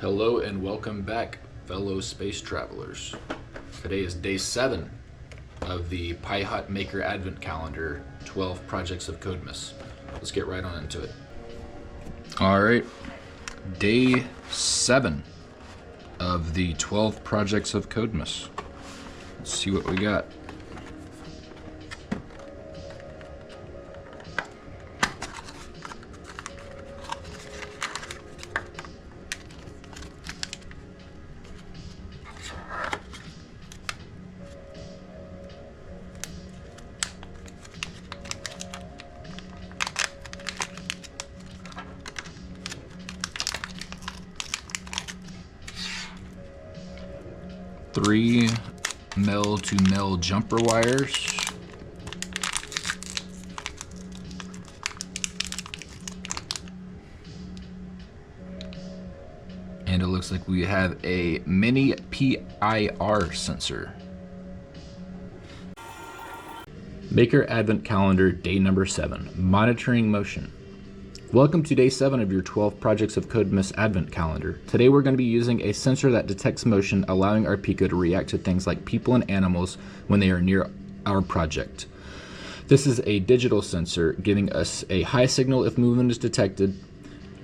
Hello and welcome back, fellow space travelers. Today is day 7 of the Pihut Maker Advent Calendar 12 Projects of Codemas. Let's get right on into it. Alright, day 7 of the 12 Projects of Codemas. Let's see what we got. Three male-to-male jumper wires. And it looks like we have a mini PIR sensor. Maker Advent Calendar, day number 7, monitoring motion. Welcome to day 7 of your 12 Projects of Codemas Advent Calendar. Today we're going to be using a sensor that detects motion, allowing our Pico to react to things like people and animals when they are near our project. This is a digital sensor, giving us a high signal if movement is detected.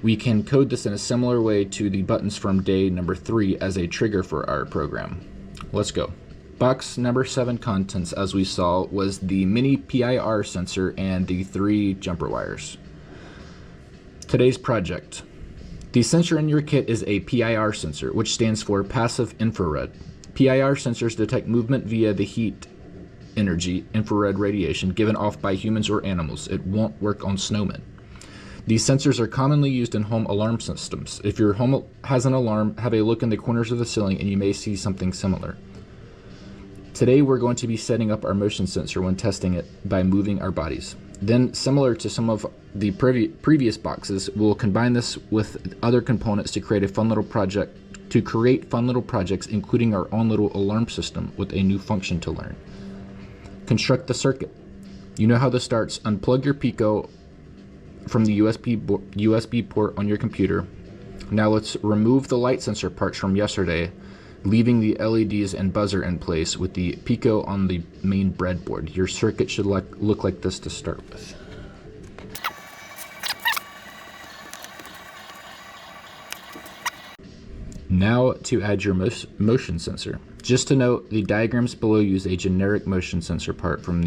We can code this in a similar way to the buttons from day number 3 as a trigger for our program. Let's go. Box number 7 contents, as we saw, was the mini PIR sensor and the 3 jumper wires. Today's project. The sensor in your kit is a PIR sensor, which stands for passive infrared. PIR sensors detect movement via the heat energy infrared radiation given off by humans or animals. It won't work on snowmen. These sensors are commonly used in home alarm systems. If your home has an alarm, have a look in the corners of the ceiling and you may see something similar. Today we're going to be setting up our motion sensor when testing it by moving our bodies. Then, similar to some of the previous boxes, we'll combine this with other components to create fun little projects, including our own little alarm system with a new function to learn. Construct the circuit. You know how this starts. Unplug your Pico from the USB port on your computer. Now let's remove the light sensor parts from yesterday, leaving the LEDs and buzzer in place with the Pico on the main breadboard. Your circuit should look like this to start with. Now to add your motion sensor. Just to note, the diagrams below use a generic motion sensor part from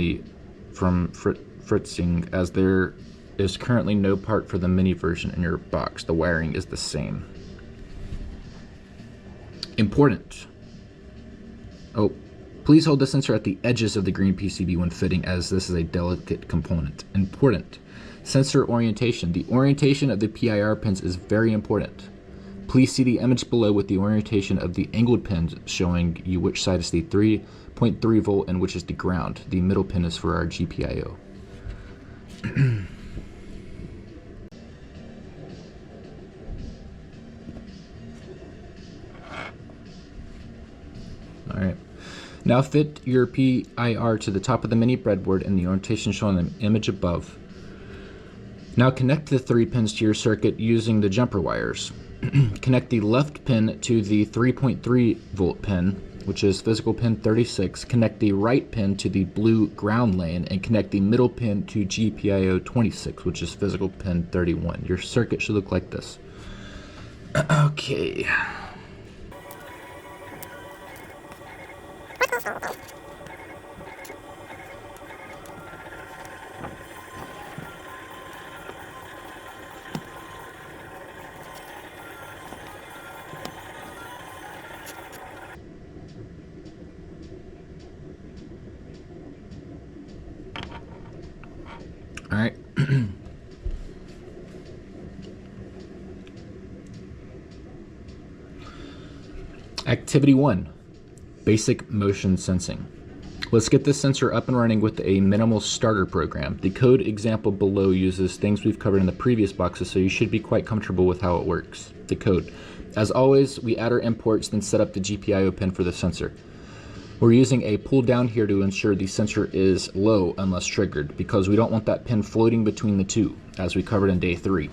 Fritzing, as there is currently no part for the mini version in your box. The wiring is the same. Important. Oh, please hold the sensor at the edges of the green PCB when fitting, as this is a delicate component. Important. Sensor orientation. The orientation of the PIR pins is very important. Please see the image below with the orientation of the angled pins showing you which side is the 3.3 volt and which is the ground. The middle pin is for our GPIO. Alright, now fit your PIR to the top of the mini breadboard in the orientation shown in the image above. Now connect the 3 pins to your circuit using the jumper wires. Connect the left pin to the 3.3 volt pin, which is physical pin 36. Connect the right pin to the blue ground lane and connect the middle pin to GPIO 26, which is physical pin 31. Your circuit should look like this. Okay. All right. Activity 1, basic motion sensing. Let's get this sensor up and running with a minimal starter program. The code example below uses things we've covered in the previous boxes, so you should be quite comfortable with how it works. The code. As always, we add our imports, then set up the GPIO pin for the sensor. We're using a pull down here to ensure the sensor is low unless triggered, because we don't want that pin floating between the two, as we covered in day 3.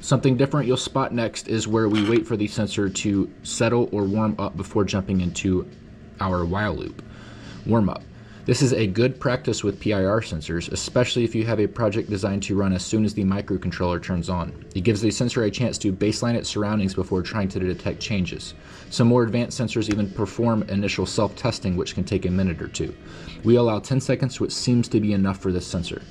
Something different you'll spot next is where we wait for the sensor to settle or warm up before jumping into our while loop. Warm up. This is a good practice with PIR sensors, especially if you have a project designed to run as soon as the microcontroller turns on. It gives the sensor a chance to baseline its surroundings before trying to detect changes. Some more advanced sensors even perform initial self-testing, which can take a minute or two. We allow 10 seconds, which seems to be enough for this sensor.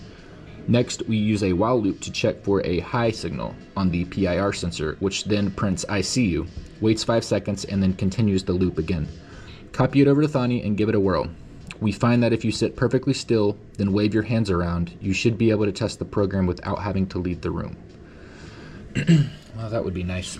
Next, we use a while loop to check for a high signal on the PIR sensor, which then prints "I see you," waits 5 seconds, and then continues the loop again. Copy it over to Thani and give it a whirl. We find that if you sit perfectly still, then wave your hands around, you should be able to test the program without having to leave the room. Well, that would be nice.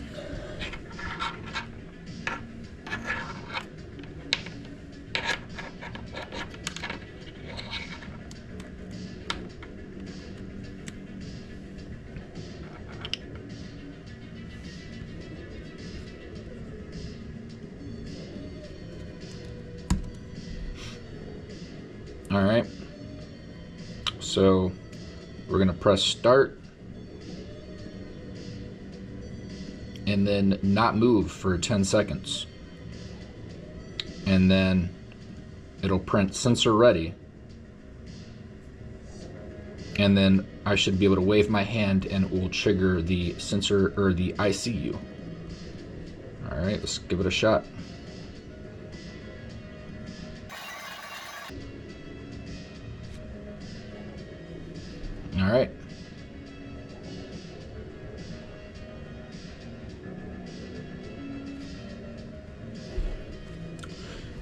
All right, so we're gonna press start and then not move for 10 seconds. And then it'll print sensor ready. And then I should be able to wave my hand and it will trigger the sensor or the ICU. All right, let's give it a shot. All right.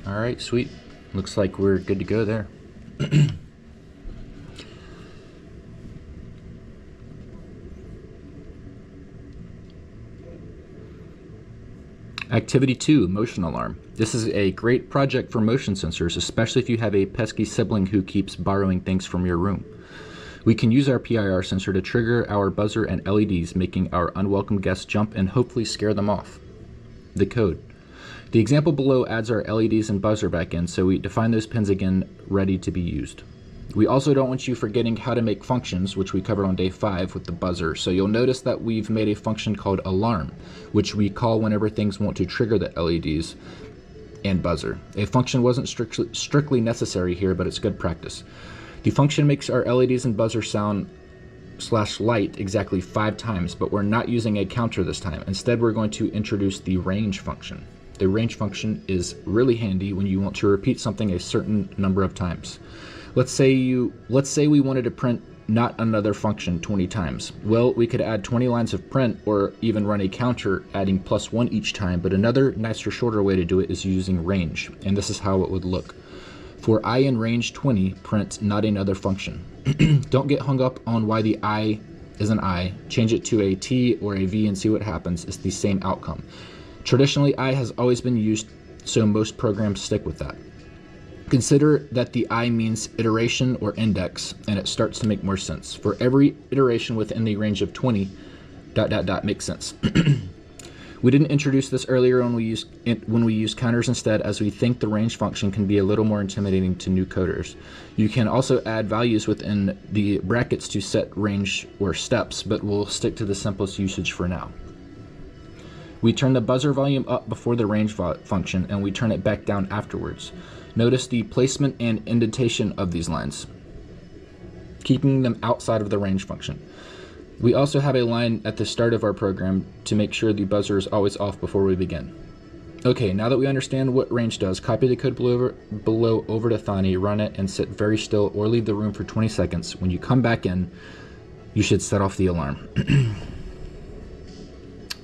All right, sweet. Looks like we're good to go there. Activity 2, motion alarm. This is a great project for motion sensors, especially if you have a pesky sibling who keeps borrowing things from your room. We can use our PIR sensor to trigger our buzzer and LEDs, making our unwelcome guests jump and hopefully scare them off. The code. The example below adds our LEDs and buzzer back in, so we define those pins again, ready to be used. We also don't want you forgetting how to make functions, which we covered on day 5 with the buzzer. So you'll notice that we've made a function called alarm, which we call whenever things want to trigger the LEDs and buzzer. A function wasn't strictly necessary here, but it's good practice. The function makes our LEDs and buzzer sound /light exactly 5 times, but we're not using a counter this time. Instead, we're going to introduce the range function. The range function is really handy when you want to repeat something a certain number of times. Let's say we wanted to print not another function 20 times. Well, we could add 20 lines of print or even run a counter adding +1 each time, but another nicer, shorter way to do it is using range, and this is how it would look. For I in range 20, print not another function. Don't get hung up on why the I is an I. Change it to a T or a V and see what happens. It's the same outcome. Traditionally, I has always been used, so most programs stick with that. Consider that the I means iteration or index, and it starts to make more sense. For every iteration within the range of 20, ... makes sense. We didn't introduce this earlier when we use counters instead, as we think the range function can be a little more intimidating to new coders. You can also add values within the brackets to set range or steps, but we'll stick to the simplest usage for now. We turn the buzzer volume up before the range function, and we turn it back down afterwards. Notice the placement and indentation of these lines, keeping them outside of the range function. We also have a line at the start of our program to make sure the buzzer is always off before we begin. Okay, now that we understand what range does, copy the code below over to Thani, run it, and sit very still or leave the room for 20 seconds. When you come back in, you should set off the alarm.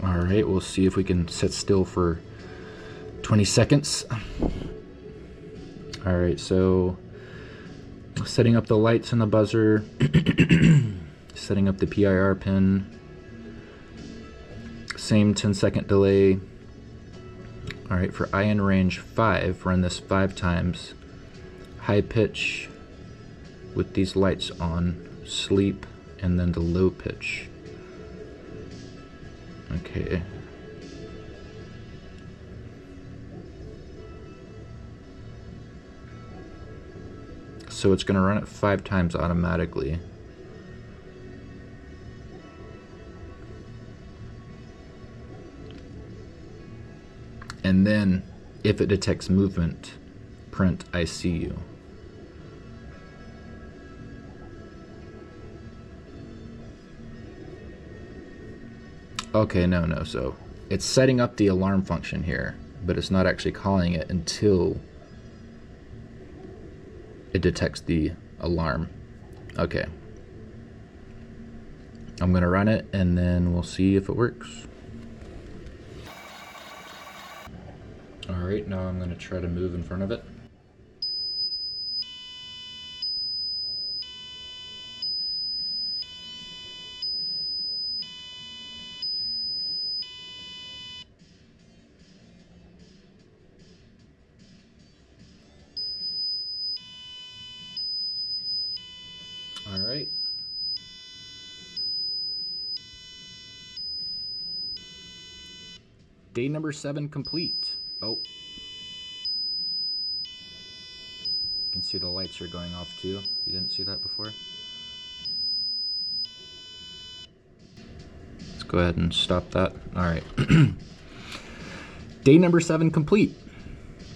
All right, we'll see if we can sit still for 20 seconds. All right, so setting up the lights and the buzzer, setting up the PIR pin, same 10-second delay. All right, for I in range 5, run this 5 times. High pitch with these lights on, sleep, and then the low pitch. Okay. So it's going to run it 5 times automatically. and then if it detects movement, print I see you. Okay, no, so it's setting up the alarm function here, but it's not actually calling it until it detects the alarm. Okay. I'm gonna run it and then we'll see if it works. Alright, now I'm gonna try to move in front of it. Alright. Day number 7 complete. Oh. You can see the lights are going off too. You didn't see that before? Let's go ahead and stop that. Alright. Day number 7 complete.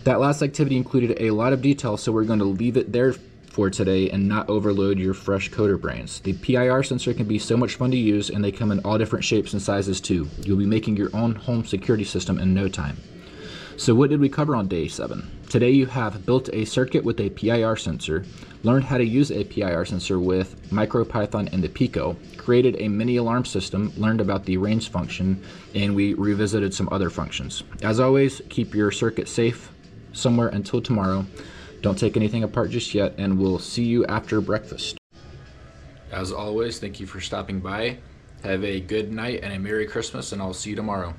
That last activity included a lot of detail, so we're going to leave it there for today and not overload your fresh coder brains. The PIR sensor can be so much fun to use, and they come in all different shapes and sizes too. You'll be making your own home security system in no time. So what did we cover on day 7? Today you have built a circuit with a PIR sensor, learned how to use a PIR sensor with MicroPython and the Pico, created a mini alarm system, learned about the range function, and we revisited some other functions. As always, keep your circuit safe somewhere until tomorrow. Don't take anything apart just yet, and we'll see you after breakfast. As always, thank you for stopping by. Have a good night and a Merry Christmas, and I'll see you tomorrow.